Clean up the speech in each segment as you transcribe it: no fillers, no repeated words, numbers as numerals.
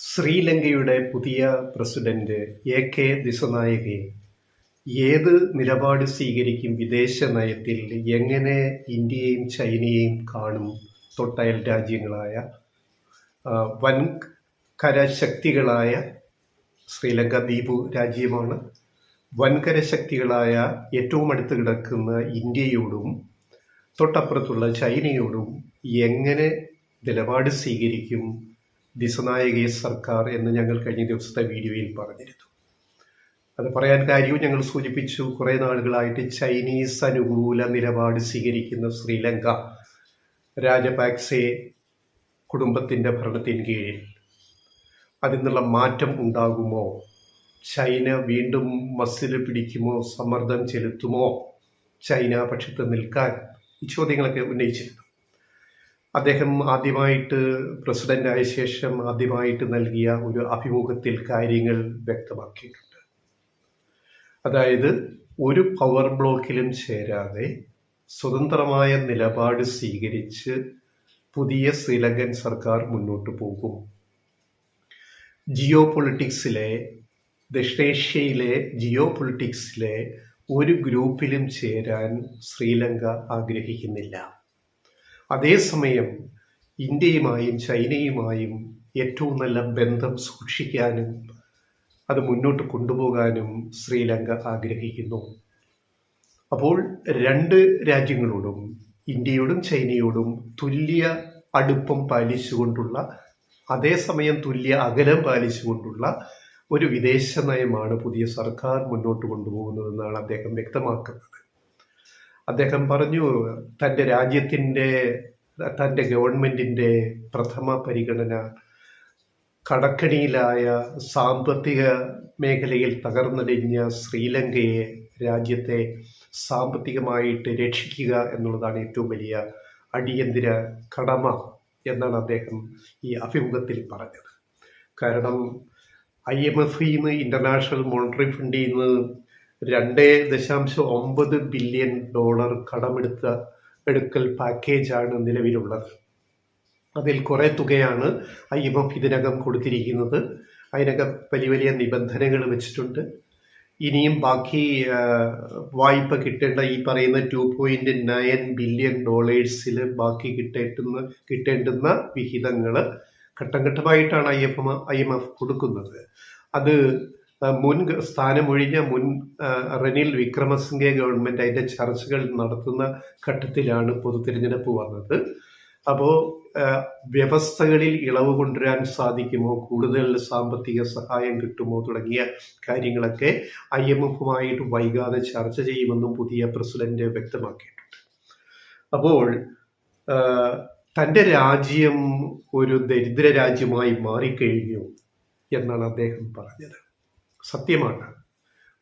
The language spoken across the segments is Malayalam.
ശ്രീലങ്കയുടെ പുതിയ പ്രസിഡന്റ് എ.കെ. ദിസനായകെ ഏത് നിലപാട് സ്വീകരിക്കും വിദേശ നയത്തിൽ, എങ്ങനെ ഇന്ത്യയെയും ചൈനയെയും കാണും? തൊട്ടയൽ രാജ്യങ്ങളായ വൻകര ശക്തികളായ ശ്രീലങ്ക ദ്വീപ് രാജ്യമാണ്. വൻകര ശക്തികളായ ഏറ്റവും അടുത്ത് കിടക്കുന്ന ഇന്ത്യയോടും തൊട്ടപ്പുറത്തുള്ള ചൈനയോടും എങ്ങനെ നിലപാട് സ്വീകരിക്കും ദിസനായകെ സർക്കാർ എന്ന് ഞങ്ങൾ കഴിഞ്ഞ ദിവസത്തെ വീഡിയോയിൽ പറഞ്ഞിരുന്നു. അത് പറയാൻ കാര്യവും ഞങ്ങൾ സൂചിപ്പിച്ചു. കുറേ നാളുകളായിട്ട് ചൈനീസ് അനുകൂല നിലപാട് സ്വീകരിക്കുന്ന ശ്രീലങ്ക രാജപാക്സെ കുടുംബത്തിൻ്റെ ഭരണത്തിന് കീഴിൽ അതിൽ നിന്നുള്ള മാറ്റം ഉണ്ടാകുമോ? ചൈന വീണ്ടും മസിൽ പിടിക്കുമോ? സമ്മർദ്ദം ചെലുത്തുമോ ചൈന പക്ഷത്ത് നിൽക്കാൻ? ഈ ചോദ്യങ്ങളൊക്കെ ഉന്നയിച്ചിരുന്നു. അദ്ദേഹം ആദ്യമായിട്ട് പ്രസിഡൻ്റായ ശേഷം ആദ്യമായിട്ട് നൽകിയ ഒരു അഭിമുഖത്തിൽ കാര്യങ്ങൾ വ്യക്തമാക്കിയിട്ടുണ്ട്. അതായത് ഒരു പവർ ബ്ലോക്കിലും ചേരാതെ സ്വതന്ത്രമായ നിലപാട് സ്വീകരിച്ച് പുതിയ ശ്രീലങ്കൻ സർക്കാർ മുന്നോട്ട് പോകും. ദക്ഷിണേഷ്യയിലെ ജിയോ പൊളിറ്റിക്സിലെ ഒരു ഗ്രൂപ്പിലും ചേരാൻ ശ്രീലങ്ക ആഗ്രഹിക്കുന്നില്ല. അതേസമയം ഇന്ത്യയുമായും ചൈനയുമായും ഏറ്റവും നല്ല ബന്ധം സൂക്ഷിക്കാനും അത് മുന്നോട്ട് കൊണ്ടുപോകാനും ശ്രീലങ്ക ആഗ്രഹിക്കുന്നു. അപ്പോൾ രണ്ട് രാജ്യങ്ങളോടും, ഇന്ത്യയോടും ചൈനയോടും തുല്യ അടുപ്പം പാലിച്ചുകൊണ്ടുള്ള, അതേസമയം തുല്യ അകലം പാലിച്ചുകൊണ്ടുള്ള ഒരു വിദേശ നയമാണ് പുതിയ സർക്കാർ മുന്നോട്ട് കൊണ്ടുപോകുന്നതെന്നാണ് അദ്ദേഹം വ്യക്തമാക്കുന്നത്. അദ്ദേഹം പറഞ്ഞു, തൻ്റെ ഗവൺമെൻറ്റിൻ്റെ പ്രഥമ പരിഗണന കടക്കണിയിലായ സാമ്പത്തിക മേഖലയിൽ തകർന്നടിഞ്ഞ ശ്രീലങ്കയെ, രാജ്യത്തെ സാമ്പത്തികമായിട്ട് രക്ഷിക്കുക എന്നുള്ളതാണ് ഏറ്റവും വലിയ അടിയന്തര കടമ എന്നാണ് അദ്ദേഹം ഈ അഭിമുഖത്തിൽ പറഞ്ഞത്. കാരണം IMF-ൽ നിന്ന്, ഇൻ്റർനാഷണൽ മോണിറ്ററി ഫണ്ടിൽ നിന്ന് $2.9 ബില്യൺ കടമെടുക്കൽ പാക്കേജാണ് നിലവിലുള്ളത്. അതിൽ കുറേ തുകയാണ് IMF ഇതിനകം കൊടുത്തിരിക്കുന്നത്. അതിനകം വലിയ വലിയ നിബന്ധനകൾ വെച്ചിട്ടുണ്ട്. ഇനിയും ബാക്കി വായ്പ കിട്ടേണ്ട ഈ പറയുന്ന $2.9 ബില്യൺ ബാക്കി കിട്ടേണ്ടുന്ന വിഹിതങ്ങൾ ഘട്ടം ഘട്ടമായിട്ടാണ് IMF കൊടുക്കുന്നത്. അത് സ്ഥാനമൊഴിഞ്ഞ മുൻ റനിൽ വിക്രമസിംഗെ ഗവൺമെൻറ് അതിൻ്റെ ചർച്ചകൾ നടത്തുന്ന ഘട്ടത്തിലാണ് പൊതു തിരഞ്ഞെടുപ്പ് വന്നത്. അപ്പോൾ വ്യവസ്ഥകളിൽ ഇളവ് കൊണ്ടുവരാൻ സാധിക്കുമോ, കൂടുതൽ സാമ്പത്തിക സഹായം കിട്ടുമോ തുടങ്ങിയ കാര്യങ്ങളൊക്കെ IMF-ഉമായിട്ട് വൈകാതെ ചർച്ച ചെയ്യുമെന്നും പുതിയ പ്രസിഡന്റ് വ്യക്തമാക്കിയിട്ടുണ്ട്. അപ്പോൾ തൻ്റെ രാജ്യം ഒരു ദരിദ്ര രാജ്യമായി മാറിക്കഴിഞ്ഞു എന്നാണ് അദ്ദേഹം പറഞ്ഞത്. സത്യമാണ്.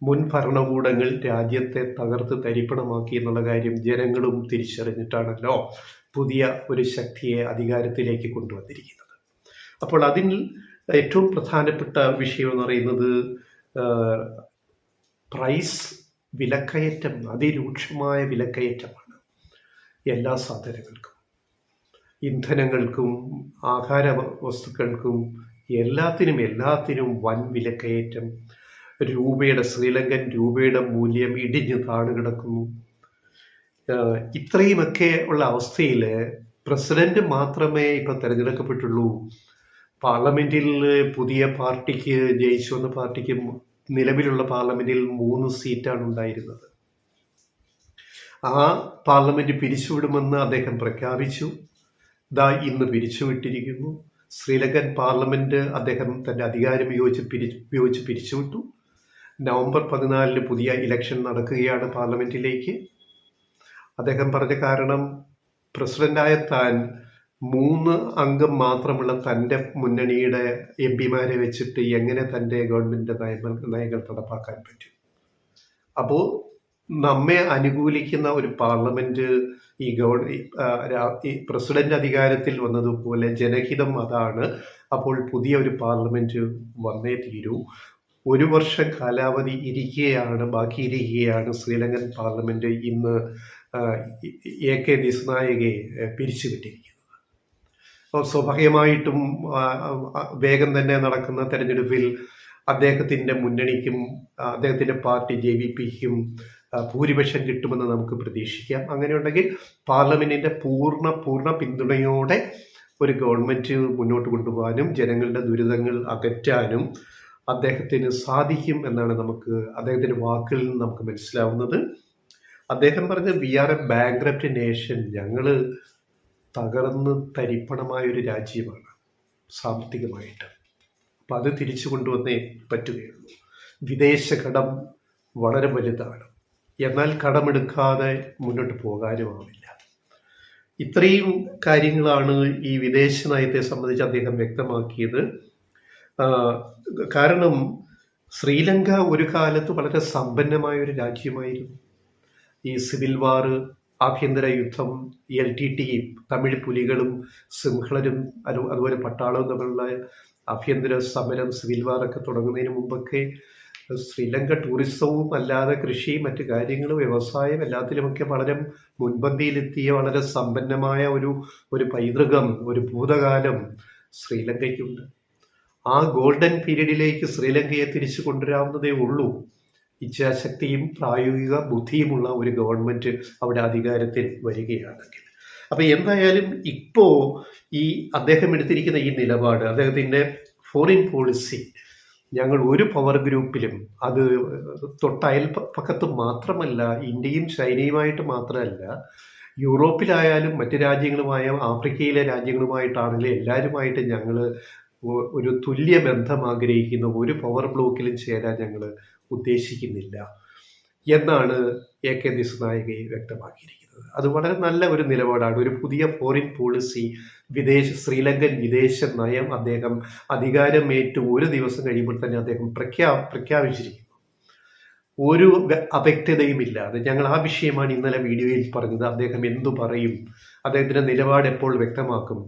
മുൻ ഭരണകൂടങ്ങൾ രാജ്യത്തെ തകർത്ത് തരിപ്പണമാക്കി എന്നുള്ള കാര്യം ജനങ്ങളും തിരിച്ചറിഞ്ഞിട്ടാണല്ലോ പുതിയ ഒരു ശക്തിയെ അധികാരത്തിലേക്ക് കൊണ്ടുവന്നിരിക്കുന്നത്. അപ്പോൾ അതിൽ ഏറ്റവും പ്രധാനപ്പെട്ട വിഷയം എന്ന് പറയുന്നത് വിലക്കയറ്റം, അതിരൂക്ഷമായ വിലക്കയറ്റമാണ്. എല്ലാ സാധനങ്ങൾക്കും, ഇന്ധനങ്ങൾക്കും, ആഹാര വസ്തുക്കൾക്കും, എല്ലാത്തിനും വൻ വിലക്കയറ്റം. ശ്രീലങ്കൻ രൂപയുടെ മൂല്യം ഇടിഞ്ഞു താണു കിടക്കുന്നു. ഇത്രയുമൊക്കെ ഉള്ള അവസ്ഥയിൽ പ്രസിഡന്റ് മാത്രമേ ഇപ്പം തിരഞ്ഞെടുക്കപ്പെട്ടുള്ളൂ. പാർലമെന്റിൽ പുതിയ പാർട്ടിക്ക്, ജയിച്ചു വന്ന പാർട്ടിക്ക് നിലവിലുള്ള പാർലമെന്റിൽ 3 സീറ്റാണ് ഉണ്ടായിരുന്നത്. ആ പാർലമെന്റ് പിരിച്ചുവിടുമെന്ന് അദ്ദേഹം പ്രഖ്യാപിച്ചു. ഇന്ന് പിരിച്ചുവിട്ടിരിക്കുന്നു. ശ്രീലങ്കൻ പാർലമെന്റ് അദ്ദേഹം തൻ്റെ അധികാരം ഉപയോഗിച്ച് പിരിച്ചുവിട്ടു. നവംബർ 14 പുതിയ ഇലക്ഷൻ നടക്കുകയാണ് പാർലമെന്റിലേക്ക്. അദ്ദേഹം പറഞ്ഞ കാരണം, പ്രസിഡന്റായ താൻ 3 അംഗം മാത്രമുള്ള തൻ്റെ മുന്നണിയുടെ MP-മാരെ വെച്ചിട്ട് എങ്ങനെ തൻ്റെ ഗവൺമെൻറ് നയങ്ങൾ നടപ്പാക്കാൻ പറ്റും? അപ്പോൾ നമ്മെ അനുകൂലിക്കുന്ന ഒരു പാർലമെന്റ്, ഈ പ്രസിഡന്റ് അധികാരത്തിൽ വന്നതുപോലെ ജനഹിതം അതാണ്. അപ്പോൾ പുതിയ ഒരു പാർലമെന്റ് വന്നേ തീരൂ. 1 വർഷം കാലാവധി ബാക്കിയിരിക്കുകയാണ് ശ്രീലങ്കൻ പാർലമെന്റ് ഇന്ന് എ.കെ. ദിസനായകെ പിരിച്ചുവിട്ടിരിക്കുന്നത്. സ്വാഭാവികമായിട്ടും വേഗം തന്നെ നടക്കുന്ന തെരഞ്ഞെടുപ്പിൽ അദ്ദേഹത്തിൻ്റെ മുന്നണിക്കും അദ്ദേഹത്തിൻ്റെ പാർട്ടി JVPക്കും ഭൂരിപക്ഷം കിട്ടുമെന്ന് നമുക്ക് പ്രതീക്ഷിക്കാം. അങ്ങനെയുണ്ടെങ്കിൽ പാർലമെൻറ്റിൻ്റെ പൂർണ്ണ പിന്തുണയോടെ ഒരു ഗവൺമെൻറ് മുന്നോട്ട് കൊണ്ടുപോകാനും ജനങ്ങളുടെ ദുരിതങ്ങൾ അകറ്റാനും അദ്ദേഹത്തിന് സാധിക്കും എന്നാണ് നമുക്ക് അദ്ദേഹത്തിൻ്റെ വാക്കുകളിൽ നിന്ന് നമുക്ക് മനസ്സിലാവുന്നത്. അദ്ദേഹം പറഞ്ഞ we are a bankrupt nation, ഞങ്ങൾ തകർന്ന് തരിപ്പണമായൊരു രാജ്യമാണ് സാമ്പത്തികമായിട്ട്. അപ്പം അത് തിരിച്ചു കൊണ്ടുവന്നേ പറ്റുകയുള്ളൂ. വിദേശ കടം വളരെ വലുതാണ്, എന്നാൽ കടമെടുക്കാതെ മുന്നോട്ട് പോകാനുമാവില്ല. ഇത്രയും കാര്യങ്ങളാണ് ഈ വിദേശ നയത്തെ സംബന്ധിച്ച് അദ്ദേഹം വ്യക്തമാക്കിയത്. കാരണം ശ്രീലങ്ക ഒരു കാലത്ത് വളരെ സമ്പന്നമായ ഒരു രാജ്യമായിരുന്നു. ഈ സിവിൽ വാർ, ആഭ്യന്തര യുദ്ധം, LTT, തമിഴ് പുലികളും സിംഹളരും അതുപോലെ പട്ടാളവും തമ്മിലുള്ള ആഭ്യന്തര സമരം, സിവിൽ വാറൊക്കെ തുടങ്ങുന്നതിന് മുമ്പൊക്കെ ശ്രീലങ്ക ടൂറിസവും അല്ലാതെ കൃഷി, മറ്റു കാര്യങ്ങൾ, വ്യവസായം എല്ലാത്തിലുമൊക്കെ വളരെ മുൻപന്തിയിലെത്തിയ വളരെ സമ്പന്നമായ ഒരു പൈതൃകം, ഒരു ഭൂതകാലം ശ്രീലങ്കയ്ക്കുണ്ട്. ആ ഗോൾഡൻ പീരീഡിലേക്ക് ശ്രീലങ്കയെ തിരിച്ചു കൊണ്ടുവരാവുന്നതേ ഉള്ളൂ ഇച്ഛാശക്തിയും പ്രായോഗിക ബുദ്ധിയുമുള്ള ഒരു ഗവൺമെൻറ് അവിടെ അധികാരത്തിൽ വരികയാണെങ്കിൽ. അപ്പോൾ എന്തായാലും ഇപ്പോൾ ഈ അദ്ദേഹം എടുത്തിരിക്കുന്ന ഈ നിലപാട്, അദ്ദേഹത്തിൻ്റെ ഫോറിൻ പോളിസി, ഞങ്ങൾ ഒരു പവർ ഗ്രൂപ്പിലും, അത് തൊട്ടയൽപ്പക്കത്ത് മാത്രമല്ല, ഇന്ത്യയും ചൈനയുമായിട്ട് മാത്രമല്ല, യൂറോപ്പിലായാലും മറ്റ് രാജ്യങ്ങളുമായ ആഫ്രിക്കയിലെ രാജ്യങ്ങളുമായിട്ടാണെങ്കിലും എല്ലാവരുമായിട്ട് ഞങ്ങൾ ഒരു തുല്യ ബന്ധം ആഗ്രഹിക്കുന്ന ഒരു പവർ ബ്ലോക്കിലും ചേരാൻ ഞങ്ങൾ ഉദ്ദേശിക്കുന്നില്ല എന്നാണ് AK ദിസ്നായകയെ വ്യക്തമാക്കിയിരിക്കുന്നത്. അത് വളരെ നല്ല ഒരു നിലപാടാണ്. ഒരു പുതിയ ഫോറിൻ പോളിസി, ശ്രീലങ്കൻ വിദേശ നയം അദ്ദേഹം അധികാരമേറ്റ് ഒരു ദിവസം കഴിയുമ്പോൾ തന്നെ അദ്ദേഹം പ്രഖ്യാപിച്ചിരിക്കുന്നു. ഒരു അവ്യക്തതയുമില്ലാതെ. ഞങ്ങൾ ആ വിഷയമാണ് ഇന്നലെ വീഡിയോയിൽ പറഞ്ഞത്. അദ്ദേഹം എന്തു പറയും, അദ്ദേഹത്തിൻ്റെ നിലപാട് എപ്പോൾ വ്യക്തമാക്കും,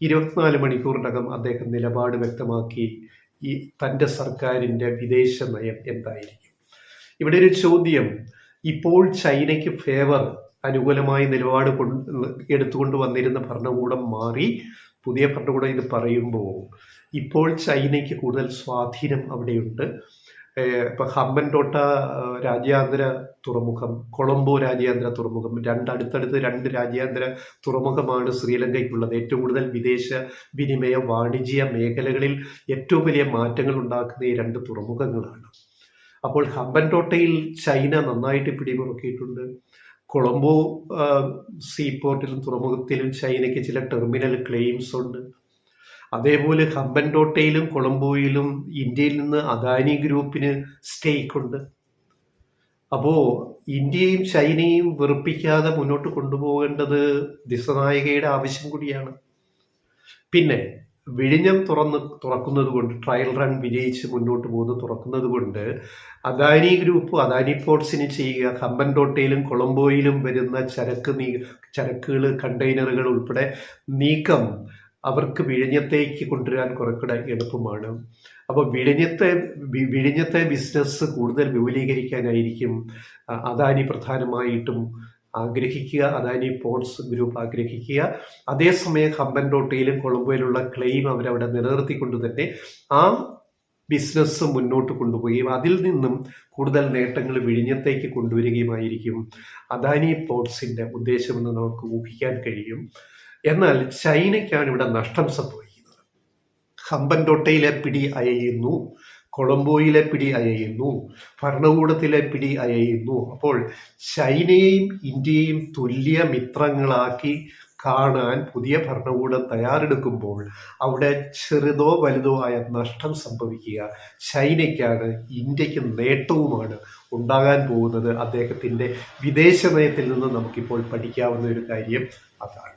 24 മണിക്കൂറിനകം അദ്ദേഹം നിലപാട് വ്യക്തമാക്കി ഈ തൻ്റെ സർക്കാരിൻ്റെ വിദേശ നയം എന്തായിരിക്കും. ഇവിടെ ഒരു ചോദ്യം, ഇപ്പോൾ ചൈനയ്ക്ക് അനുകൂലമായ നിലപാട് എടുത്തുകൊണ്ട് വന്നിരുന്ന ഭരണകൂടം മാറി പുതിയ ഭരണകൂടം ഇത് പറയുമ്പോൾ ഇപ്പോൾ ചൈനയ്ക്ക് കൂടുതൽ സ്വാധീനം അവിടെയുണ്ട്. ഇപ്പം ഹമ്പൻടോട്ട രാജ്യാന്തര തുറമുഖം, കൊളംബോ രാജ്യാന്തര തുറമുഖം, അടുത്തടുത്ത് 2 രാജ്യാന്തര തുറമുഖമാണ് ശ്രീലങ്കയ്ക്കുള്ളത്. ഏറ്റവും കൂടുതൽ വിദേശ വിനിമയ വാണിജ്യ മേഖലകളിൽ ഏറ്റവും വലിയ മാറ്റങ്ങൾ ഉണ്ടാക്കുന്ന ഈ 2 തുറമുഖങ്ങളാണ്. അപ്പോൾ ഹമ്പൻടോട്ടയിൽ ചൈന നന്നായിട്ട് പിടിമുറുക്കിയിട്ടുണ്ട്. കൊളംബോ സീപോർട്ടിലും തുറമുഖത്തിലും ചൈനയ്ക്ക് ചില ടെർമിനൽ ക്ലെയിംസ് ഉണ്ട്. അതേപോലെ ഹമ്പൻടോട്ടയിലും കൊളംബോയിലും ഇന്ത്യയിൽ നിന്ന് അദാനി ഗ്രൂപ്പിന് സ്റ്റേക്ക് ഉണ്ട്. അപ്പോൾ ഇന്ത്യയും ചൈനയും വെറുപ്പിക്കാതെ മുന്നോട്ട് കൊണ്ടുപോകേണ്ടത് ദിസനായകയുടെ ആവശ്യം കൂടിയാണ്. പിന്നെ വിഴിഞ്ഞം തുറക്കുന്നത് കൊണ്ട്, ട്രയൽ റൺ വിജയിച്ച് മുന്നോട്ട് തുറക്കുന്നത് കൊണ്ട് അദാനി ഗ്രൂപ്പ് അദാനി പോർട്സിന് ചെയ്യുക, ഹമ്പൻടോട്ടയിലും കൊളംബോയിലും വരുന്ന ചരക്കുകൾ, കണ്ടെയ്നറുകൾ ഉൾപ്പെടെ നീക്കം അവർക്ക് വിഴിഞ്ഞത്തേക്ക് കൊണ്ടുവരാൻ കുറച്ചുകൂടെ എളുപ്പമാണ്. അപ്പോൾ വിഴിഞ്ഞത്തെ ബിസിനസ് കൂടുതൽ വിപുലീകരിക്കാനായിരിക്കും അദാനി പ്രധാനമായിട്ടും ആഗ്രഹിക്കുക, അദാനി പോർട്സ് ഗ്രൂപ്പ് ആഗ്രഹിക്കുക. അതേസമയം ഹമ്പൻടോട്ടയിലും കൊളംബോയിലുള്ള ക്ലെയിം അവരവിടെ നിലനിർത്തിക്കൊണ്ട് തന്നെ ആ ബിസിനസ് മുന്നോട്ട് കൊണ്ടുപോവുകയും അതിൽ നിന്നും കൂടുതൽ നേട്ടങ്ങൾ വിഴിഞ്ഞത്തേക്ക് കൊണ്ടുവരികയുമായിരിക്കും അദാനി പോർട്സിൻ്റെ ഉദ്ദേശമെന്ന് നമുക്ക് ഊഹിക്കാൻ കഴിയും. എന്നാൽ ചൈനയ്ക്കാണ് ഇവിടെ നഷ്ടം സംഭവിക്കുന്നത്. ഹമ്പൻടോട്ടയിലെ പിടി അയയുന്നു, കൊളംബോയിലെ പിടി അയയുന്നു, ഭരണകൂടത്തിലെ പിടി അയയുന്നു. അപ്പോൾ ചൈനയെയും ഇന്ത്യയും തുല്യ മിത്രങ്ങളാക്കി കാണാൻ പുതിയ ഭരണകൂടം തയ്യാറെടുക്കുമ്പോൾ അവിടെ ചെറുതോ വലുതോ ആയ നഷ്ടം സംഭവിക്കുക ചൈനയ്ക്കാണ്, ഇന്ത്യക്ക് നേട്ടവുമാണ് ഉണ്ടാകാൻ പോകുന്നത്. അദ്ദേഹത്തിൻ്റെ വിദേശ നയത്തിൽ നിന്ന് നമുക്കിപ്പോൾ പഠിക്കാവുന്ന ഒരു കാര്യം അതാണ്.